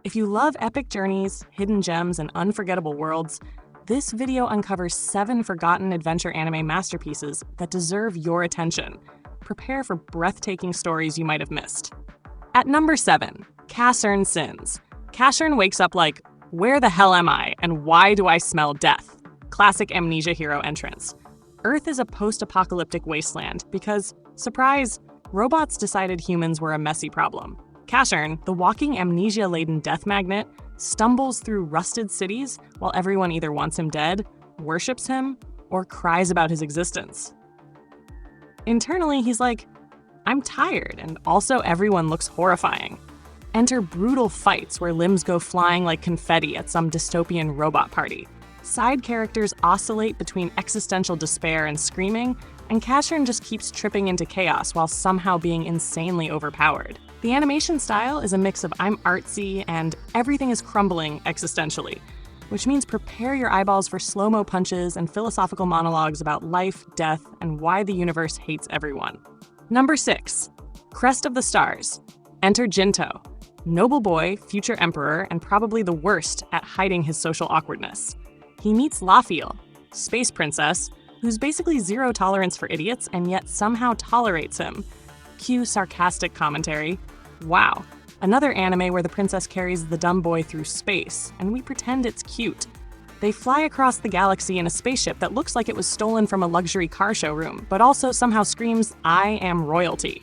If you love epic journeys, hidden gems, and unforgettable worlds, this video uncovers 7 forgotten adventure anime masterpieces that deserve your attention. Prepare for breathtaking stories you might have missed. At number 7, Casern Sins. Casern wakes up like, where the hell am I, and why do I smell death? Classic amnesia hero entrance. Earth is a post-apocalyptic wasteland because, surprise, robots decided humans were a messy problem. Casern, the walking amnesia-laden death magnet, stumbles through rusted cities while everyone either wants him dead, worships him, or cries about his existence. Internally, he's like, I'm tired, and also everyone looks horrifying. Enter brutal fights where limbs go flying like confetti at some dystopian robot party. Side characters oscillate between existential despair and screaming, and Casern just keeps tripping into chaos while somehow being insanely overpowered. The animation style is a mix of I'm artsy and everything is crumbling existentially, which means prepare your eyeballs for slow-mo punches and philosophical monologues about life, death, and why the universe hates everyone. Number 6, Crest of the Stars. Enter Jinto, noble boy, future emperor, and probably the worst at hiding his social awkwardness. He meets Lafiel, space princess, who's basically zero tolerance for idiots and yet somehow tolerates him. Cue sarcastic commentary. Wow, another anime where the princess carries the dumb boy through space, and we pretend it's cute. They fly across the galaxy in a spaceship that looks like it was stolen from a luxury car showroom, but also somehow screams, I am royalty.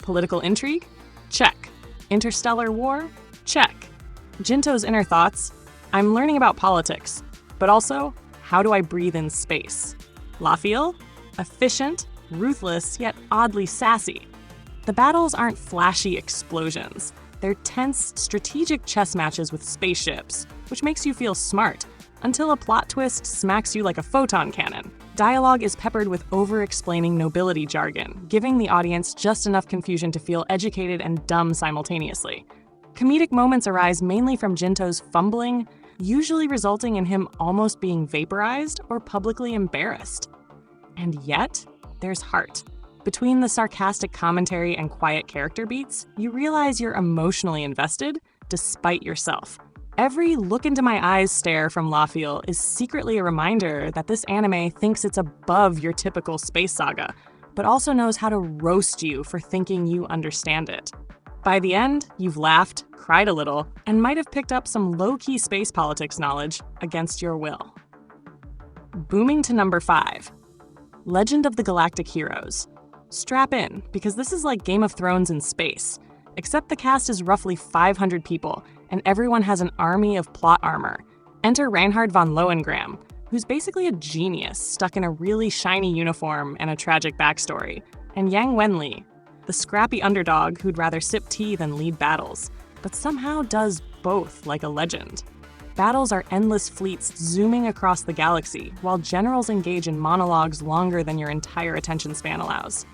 Political intrigue? Check. Interstellar war? Check. Jinto's inner thoughts? I'm learning about politics, but also, how do I breathe in space? Lafiel? Efficient, ruthless, yet oddly sassy. The battles aren't flashy explosions. They're tense, strategic chess matches with spaceships, which makes you feel smart, until a plot twist smacks you like a photon cannon. Dialogue is peppered with over-explaining nobility jargon, giving the audience just enough confusion to feel educated and dumb simultaneously. Comedic moments arise mainly from Jinto's fumbling, usually resulting in him almost being vaporized or publicly embarrassed. And yet, there's heart. Between the sarcastic commentary and quiet character beats, you realize you're emotionally invested despite yourself. Every look into my eyes stare from Lafiel is secretly a reminder that this anime thinks it's above your typical space saga, but also knows how to roast you for thinking you understand it. By the end, you've laughed, cried a little, and might have picked up some low-key space politics knowledge against your will. Booming to number 5, Legend of the Galactic Heroes. Strap in, because this is like Game of Thrones in space, except the cast is roughly 500 people, and everyone has an army of plot armor. Enter Reinhard von Lohengram, who's basically a genius stuck in a really shiny uniform and a tragic backstory, and Yang Wenli, the scrappy underdog who'd rather sip tea than lead battles, but somehow does both like a legend. Battles are endless fleets zooming across the galaxy, while generals engage in monologues longer than your entire attention span allows.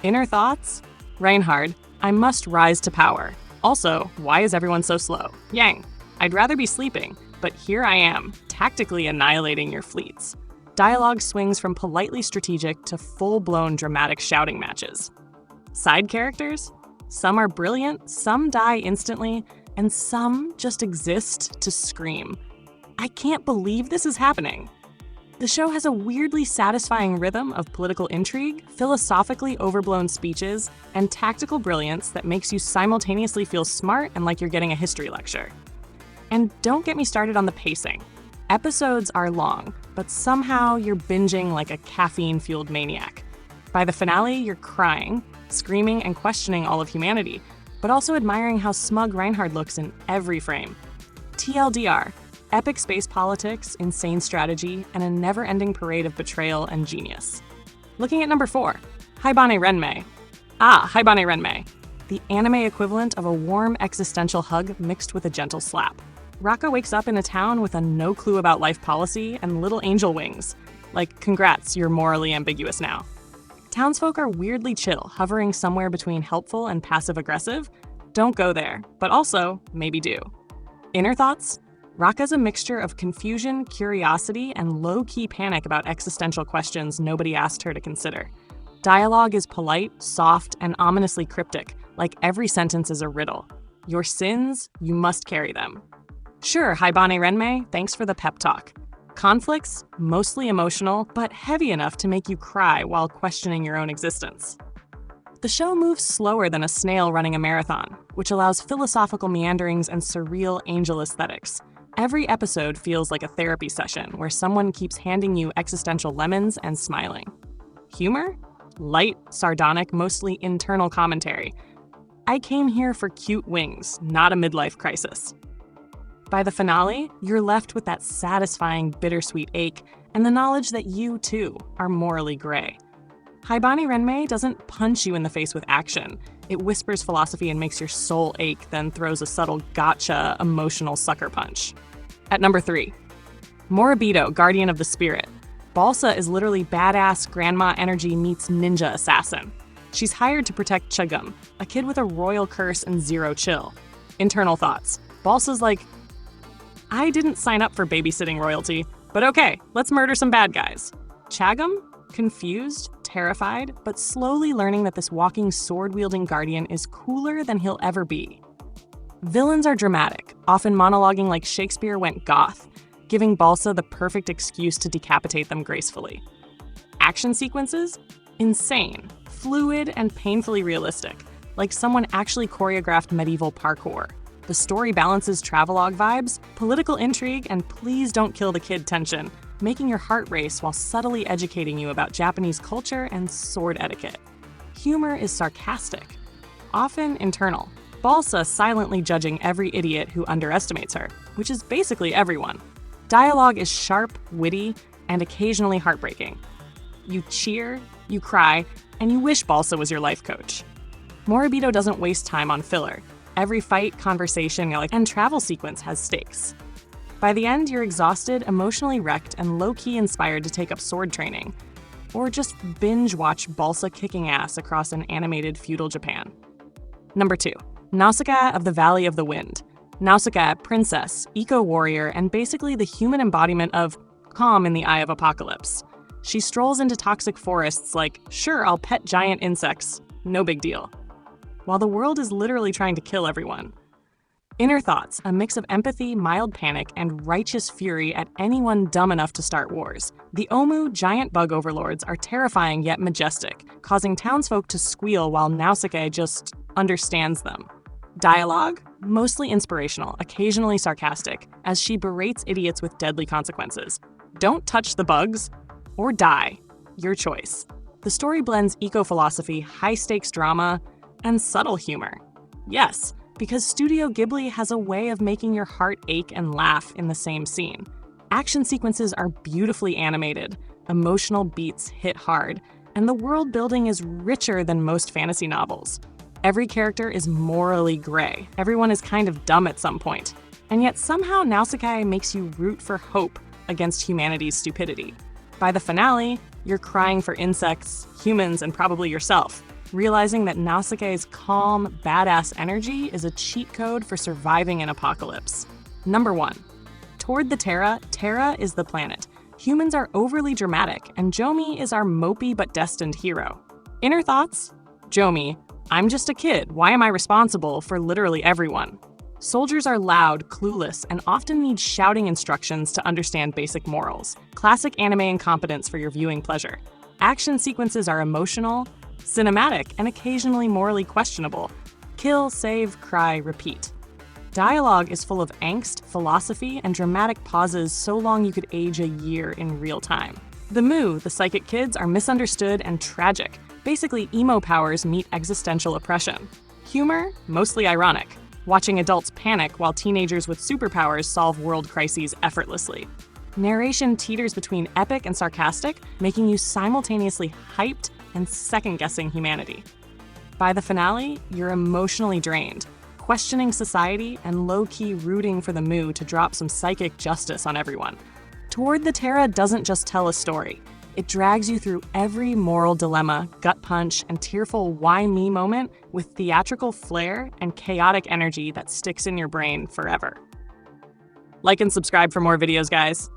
Inner thoughts? Reinhard, I must rise to power. Also, why is everyone so slow? Yang, I'd rather be sleeping, but here I am, tactically annihilating your fleets. Dialogue swings from politely strategic to full-blown dramatic shouting matches. Side characters? Some are brilliant, some die instantly, and some just exist to scream. I can't believe this is happening. The show has a weirdly satisfying rhythm of political intrigue, philosophically overblown speeches, and tactical brilliance that makes you simultaneously feel smart and like you're getting a history lecture. And don't get me started on the pacing. Episodes are long, but somehow you're binging like a caffeine-fueled maniac. By the finale, you're crying, screaming, and questioning all of humanity, but also admiring how smug Reinhard looks in every frame. TLDR, epic space politics, insane strategy, and a never-ending parade of betrayal and genius. Looking at number 4, Haibane Renmei. Haibane Renmei, the anime equivalent of a warm existential hug mixed with a gentle slap. Raka wakes up in a town with a no clue about life policy and little angel wings. Like, congrats, you're morally ambiguous now. Townsfolk are weirdly chill, hovering somewhere between helpful and passive-aggressive. Don't go there, but also, maybe do. Inner thoughts? Raka's a mixture of confusion, curiosity, and low-key panic about existential questions nobody asked her to consider. Dialogue is polite, soft, and ominously cryptic, like every sentence is a riddle. Your sins, you must carry them. Sure, Haibane Renmei, thanks for the pep talk. Conflicts, mostly emotional, but heavy enough to make you cry while questioning your own existence. The show moves slower than a snail running a marathon, which allows philosophical meanderings and surreal angel aesthetics. Every episode feels like a therapy session where someone keeps handing you existential lemons and smiling. Humor? Light, sardonic, mostly internal commentary. I came here for cute wings, not a midlife crisis. By the finale, you're left with that satisfying bittersweet ache and the knowledge that you, too, are morally gray. Haibane Renmei doesn't punch you in the face with action. It whispers philosophy and makes your soul ache, then throws a subtle gotcha emotional sucker punch. At number 3, Moribito, Guardian of the Spirit. Balsa is literally badass grandma energy meets ninja assassin. She's hired to protect Chagum, a kid with a royal curse and zero chill. Internal thoughts. Balsa's like, I didn't sign up for babysitting royalty, but okay, let's murder some bad guys. Chagum? Confused, terrified, but slowly learning that this walking sword-wielding guardian is cooler than he'll ever be. Villains are dramatic, often monologuing like Shakespeare went goth, giving Balsa the perfect excuse to decapitate them gracefully. Action sequences? Insane, fluid, and painfully realistic, like someone actually choreographed medieval parkour. The story balances travelogue vibes, political intrigue, and please don't kill the kid tension, making your heart race while subtly educating you about Japanese culture and sword etiquette. Humor is sarcastic, often internal. Balsa silently judging every idiot who underestimates her, which is basically everyone. Dialogue is sharp, witty, and occasionally heartbreaking. You cheer, you cry, and you wish Balsa was your life coach. Moribito doesn't waste time on filler. Every fight, conversation, and travel sequence has stakes. By the end, you're exhausted, emotionally wrecked, and low-key inspired to take up sword training, or just binge-watch Balsa kicking ass across an animated feudal Japan. Number 2, Nausicaa of the Valley of the Wind. Nausicaa, princess, eco-warrior, and basically the human embodiment of calm in the eye of apocalypse. She strolls into toxic forests like, sure, I'll pet giant insects, no big deal, while the world is literally trying to kill everyone. Inner thoughts, a mix of empathy, mild panic, and righteous fury at anyone dumb enough to start wars. The Omu, giant bug overlords, are terrifying yet majestic, causing townsfolk to squeal while Nausicaa just understands them. Dialogue, mostly inspirational, occasionally sarcastic, as she berates idiots with deadly consequences. Don't touch the bugs, or die. Your choice. The story blends eco-philosophy, high-stakes drama, and subtle humor. Yes, because Studio Ghibli has a way of making your heart ache and laugh in the same scene. Action sequences are beautifully animated, emotional beats hit hard, and the world building is richer than most fantasy novels. Every character is morally gray. Everyone is kind of dumb at some point. And yet somehow Nausicaa makes you root for hope against humanity's stupidity. By the finale, you're crying for insects, humans, and probably yourself, realizing that Nausicaa's calm, badass energy is a cheat code for surviving an apocalypse. Number 1. Toward the Terra, Terra is the planet. Humans are overly dramatic, and Jomi is our mopey but destined hero. Inner thoughts? Jomi, I'm just a kid. Why am I responsible for literally everyone? Soldiers are loud, clueless, and often need shouting instructions to understand basic morals. Classic anime incompetence for your viewing pleasure. Action sequences are emotional, cinematic, and occasionally morally questionable. Kill, save, cry, repeat. Dialogue is full of angst, philosophy, and dramatic pauses so long you could age a year in real time. The Mu, the psychic kids, are misunderstood and tragic. Basically, emo powers meet existential oppression. Humor, mostly ironic. Watching adults panic while teenagers with superpowers solve world crises effortlessly. Narration teeters between epic and sarcastic, making you simultaneously hyped and second-guessing humanity. By the finale, you're emotionally drained, questioning society and low-key rooting for the Mu to drop some psychic justice on everyone. Toward the Terra doesn't just tell a story. It drags you through every moral dilemma, gut punch, and tearful why me moment with theatrical flair and chaotic energy that sticks in your brain forever. Like and subscribe for more videos, guys.